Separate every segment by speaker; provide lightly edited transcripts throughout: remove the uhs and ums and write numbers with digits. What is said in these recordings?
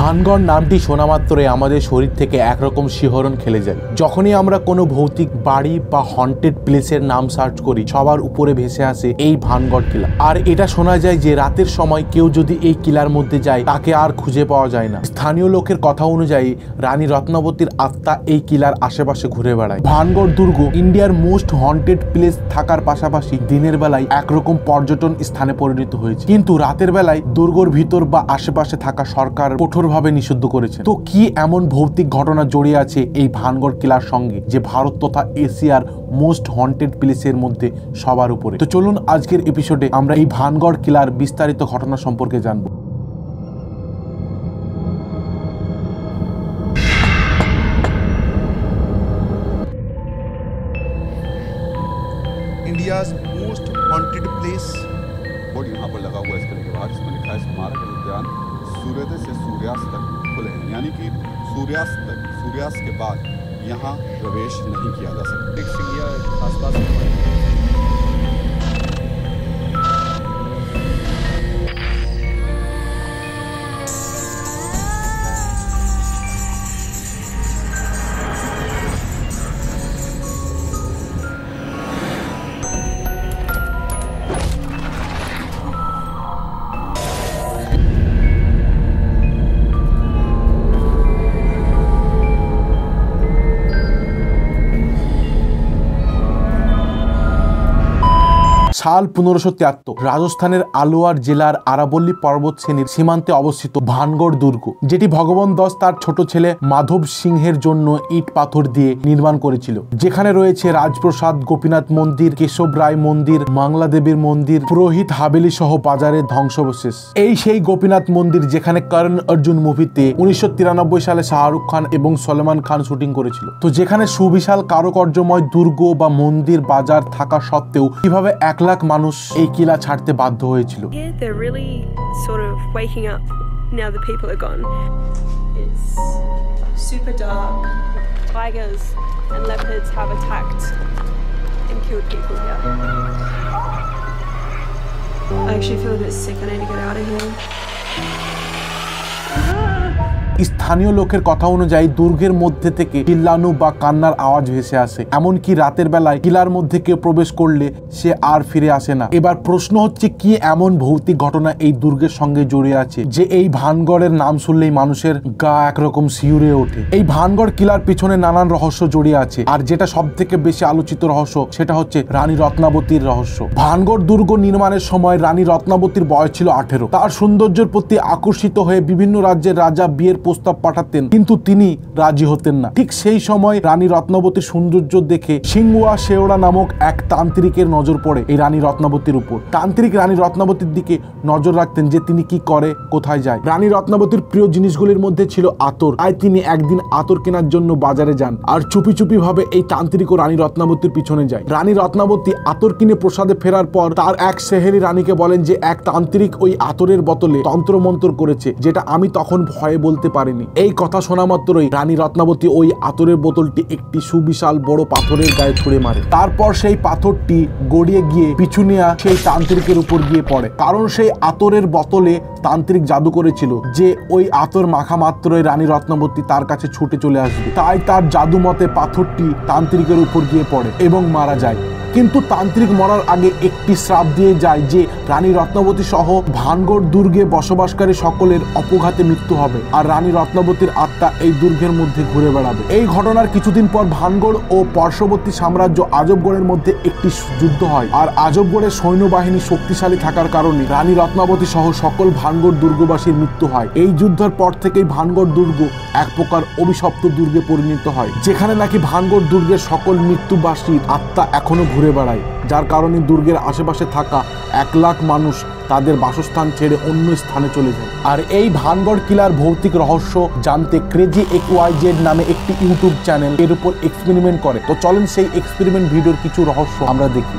Speaker 1: ভানগড় নামটি শোনা মাত্রই আমাদের শরীর থেকে একরকম শিহরণ খেলে যায়। যখনই আমরা কোনো ভৌতিক বাড়ি বা হন্টেড প্লেসের নাম সার্চ করি, সবার উপরে ভেসে আসে এই ভানগড় কিলা। আর এটা শোনা যায় যে রাতের সময় কেউ যদি এই কিলার মধ্যে যায় তাকে আর খুঁজে পাওয়া যায় না। স্থানীয় লোকের কথা অনুযায়ী রানী রত্নাবতীর আত্মা এই কিলার আশেপাশে ঘুরে বেড়ায়। ভানগড় দুর্গ ইন্ডিয়ার মোস্ট হন্টেড প্লেস থাকার পাশাপাশি দিনের বেলায় একরকম পর্যটন স্থানে পরিণত হয়েছে, কিন্তু রাতের বেলায় দুর্গর ভিতর বা আশেপাশে থাকা সরকার কঠোরভাবে নিষিদ্ধ করেছে। তো কি এমন ভৌতিক ঘটনা জড়িয়ে আছে এই ভানগড় কিলার সঙ্গে যে ভারত তথা এশিয়ার মোস্ট হন্টেড প্লেসের মধ্যে সবার উপরে? তো চলুন আজকের এপিসোডে আমরা এই ভানগড় কিলার বিস্তারিত ঘটনা সম্পর্কে জানবো।
Speaker 2: India's most haunted place
Speaker 3: board यहाँ पर लगा हुआ है इसके बाद इसमें लिखा है स्मारक उद्यान सूर्योदय से सूर्यास्त तक खुले हैं, यानी कि सूर्यास्त के बाद यहाँ प्रवेश नहीं किया जा सकता। आसपास
Speaker 1: সাল 1573 রাজস্থানের আলোয়ার জেলার আরাবল্লী পর্বত শ্রেণীর সীমান্তে অবস্থিত ভানগড় দুর্গ, যেটি ভগবান দাস তার ছোট ছেলে মাধব সিংহের জন্য ইট পাথর দিয়ে নির্মাণ করেছিল। যেখানে রয়েছে রাজপ্রসাদ, গোপীনাথ মন্দির, কেশব রায় মন্দির, বাংলা দেবীর মন্দির, পুরোহিত হাবেলি সহ বাজারের ধ্বংসাবশেষ। এই সেই গোপীনাথ মন্দির যেখানে করণ অর্জুন মুভিতে 1993 সালে শাহরুখ খান এবং সলমান খান শুটিং করেছিল। তো যেখানে সুবিশাল কারুকার্যময় দুর্গ বা মন্দির বাজার থাকা সত্ত্বেও কিভাবে 1 লাখ মানুষ এই কিলা ছাড়তে বাধ্য হয়েছিল?
Speaker 4: They're really sort of waking up now the people are gone. It's super dark. Tigers and leopards have attacked and killed people here. I actually feel a bit sick. I need to get out of here.
Speaker 1: স্থানীয় লোকের কথা অনুযায়ী দুর্গের মধ্যে থেকে চিল্লানো বা কান্নার আওয়াজ ভেসে আসে। এমনকি রাতের বেলায় কিলার মধ্যে কেউ প্রবেশ করলে সে আর ফিরে আসে না। এবার প্রশ্ন হচ্ছে, কি এমন ভৌতিক ঘটনা এই দুর্গের সঙ্গে জড়িয়ে আছে যে এই ভানগড়ের নাম শুনলেই মানুষের গা একরকম শিউরে ওঠে? এই ভানগড় কিলার পিছনে নানান রহস্য জড়িয়ে আছে, আর যেটা সব থেকে বেশি আলোচিত রহস্য সেটা হচ্ছে রানী রত্নাবতীর রহস্য। ভানগড় দুর্গ নির্মাণের সময় রানী রত্নাবতীর বয়স ছিল 18। তার সৌন্দর্যের প্রতি আকর্ষিত হয়ে বিভিন্ন রাজ্যের রাজা বিয়ের প্রস্তাব পাঠাতেন, কিন্তু তিনি রাজি হতেন না। ঠিক সেই সময় রানী রত্নাবতীর সৌন্দর্য দেখে সিংহুয়া শেওড়া নামক এক তান্ত্রিকের নজর পড়ে এই রানী রত্নাবতীর উপর। তান্ত্রিক রানী রত্নাবতীর দিকে নজর রাখতেন যে তিনি কি করে, কোথায় যায়। রানী রত্নাবতীর প্রিয় জিনিসগুলির মধ্যে ছিল আতর। তাই তিনি একদিন আতর কেনার জন্য বাজারে যান, আর চুপি চুপি ভাবে এই তান্ত্রিক ও রানী রত্নাবতীর পিছনে যায়। রানী রত্নাবতী আতর কিনে প্রসাদে ফেরার পর তার এক সেহেলি রানীকে বলেন যে এক তান্ত্রিক ওই আতরের বোতলে তন্ত্রমন্ত্র করেছে, যেটা আমি তখন ভয়ে বলতে পারিনি। এই কথা শোনা মাত্রই রানী রত্নাবতী ওই আতরের বোতলটি একটি সুবিশাল বড় পাথরের গায়ে ছুঁড়ে মারে। তারপর সেই পাথরটি গড়িয়ে গিয়ে পিছুনিয়া সেই তান্ত্রিকের উপর গিয়ে পড়ে, কারণ সেই আতরের বোতলে তান্ত্রিক জাদু করেছিল যে ওই আতর মাখা মাত্রই রানী রত্নাবতী তার কাছে ছুটে চলে আসবে। তাই তার জাদু মতে পাথরটি তান্ত্রিকের উপর গিয়ে পড়ে এবং মারা যায়। কিন্তু তান্ত্রিক মরার আগে একটি শ্রাপ দিয়ে যায় যে রানী রত্নাবতী সহ ভানগড় দুর্গে বসবাসকারী সকলের অপঘাতে মৃত্যু হবে, আর রানী রত্নাবতীর আত্মা এই দুর্গের মধ্যে ঘুরে বেড়াবে। এই ঘটনার কিছুদিন পর ভানগড় ও পার্শ্ববর্তী সাম্রাজ্য আজবগড়ের মধ্যে একটি যুদ্ধ হয়, আর আজবগড়ের সৈন্যবাহিনী শক্তিশালী থাকার কারণে রানী রত্নাবতী সহ সকল ভানগড় দুর্গবাসীর মৃত্যু হয়। এই যুদ্ধের পর থেকেই ভানগড় দুর্গ এক প্রকার অভিশপ্ত দুর্গে পরিণত হয়, যেখানে নাকি ভানগড় দুর্গের সকল মৃত্যুবাসীর আত্মা এখনো ঘুরে বেড়ায়, যার কারণে দুর্গের আশেপাশে থাকা 1 লাখ মানুষ তাদের বাসস্থান ছেড়ে অন্য স্থানে চলে যায়। আর এই ভানগড় কিলার ভৌতিক রহস্য জানতে ক্রেজি XYZ নামে একটি ইউটিউব চ্যানেল এর উপর এক্সপেরিমেন্ট করে। তো চলেন সেই এক্সপেরিমেন্ট ভিডিওর কিছু রহস্য আমরা দেখি।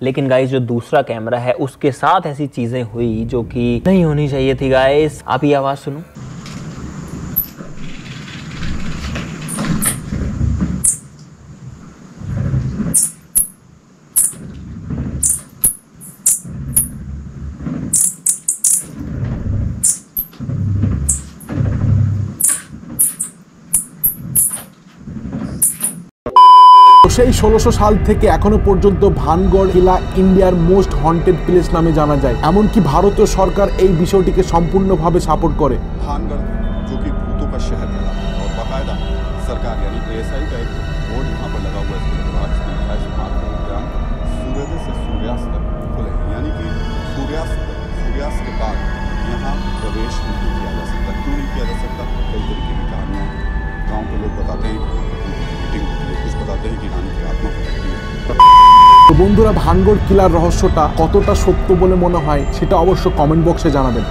Speaker 5: लेकिन गाइस जो दूसरा कैमरा है उसके साथ ऐसी चीजें हुई जो कि नहीं होनी चाहिए थी गाइस। आप ये आवाज सुनो।
Speaker 1: সেই 1600 সাল থেকে এখনো পর্যন্ত ভানগড় কিলা ইন্ডিয়ার মোস্ট হন্টেড প্লেস নামে জানা যায়। এমনকি ভারতীয় সরকার এই বিষয়টিকে সম্পূর্ণভাবে সাপোর্ট করে।
Speaker 3: भानगढ़ जो कि भूतों का शहर कहलाता है और बाकायदा सरकार यानी ASI का एक बोर्ड यहाँ पर लगा हुआ है इसके बाद जिसमें लिखा है स्मार्ट उद्यान सूर्योदय से सूर्यास्त तक खुले हैं, यानी कि सूर्यास्त के बाद यहाँ प्रवेश नहीं किया जा सकता। क्यों नहीं किया जा सकता? कई तरीके की कहानियाँ गाँव के लोग बताते हैं, मीटिंग कुछ बताते हैं कि रानी की आत्मा भटकती है।
Speaker 1: তো বন্ধুরা, ভানগড় কিলার রহস্যটা কতটা সত্য বলে মনে হয় সেটা অবশ্য কমেন্ট বক্সে জানাবেন।